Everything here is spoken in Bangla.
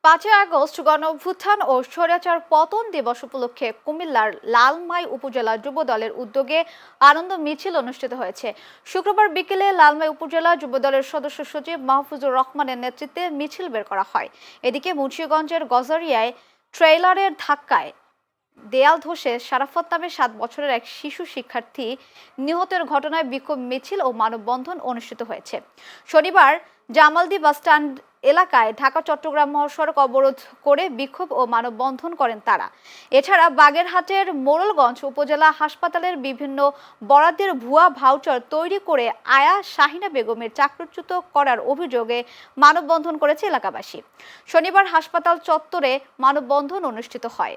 ৫ই আগস্ট গণঅভ্যুত্থান ও স্বৈরাচার পতন দিবস উপলক্ষে কুমিল্লার লালমাই উপজেলা যুব দলের উদ্যোগে আনন্দ মিছিল অনুষ্ঠিত হয়েছে। শুক্রবার বিকেলে লালমাই উপজেলা যুব দলের সদস্য সচিব মাহফুজুর রহমানের নেতৃত্বে মিছিল বের করা হয়। এদিকে মুন্সিগঞ্জের গজারিয়ায় ট্রেইলারের ধাক্কায় দেয়াল ধসে শারাফত নামে ৭ বছরের এক শিশু শিক্ষার্থী নিহতের ঘটনায় বিক্ষোভ মিছিল ও মানববন্ধন অনুষ্ঠিত হয়েছে। শনিবার জামালদী বাসস্ট্যান্ড এলাকায় ঢাকা চট্টগ্রাম মহাসড়ক অবরোধ করে বিক্ষোভ ও মানববন্ধন করেন তারা। এছাড়া বাগেরহাটের মোড়লগঞ্জ উপজেলা হাসপাতালের বিভিন্ন বরাদ্দের ভুয়া ভাউচার তৈরি করে আয়া শাহিনা বেগমের চাকরিচ্যুত করার অভিযোগে মানববন্ধন করেছে এলাকাবাসী। শনিবার হাসপাতাল চত্বরে মানববন্ধন অনুষ্ঠিত হয়।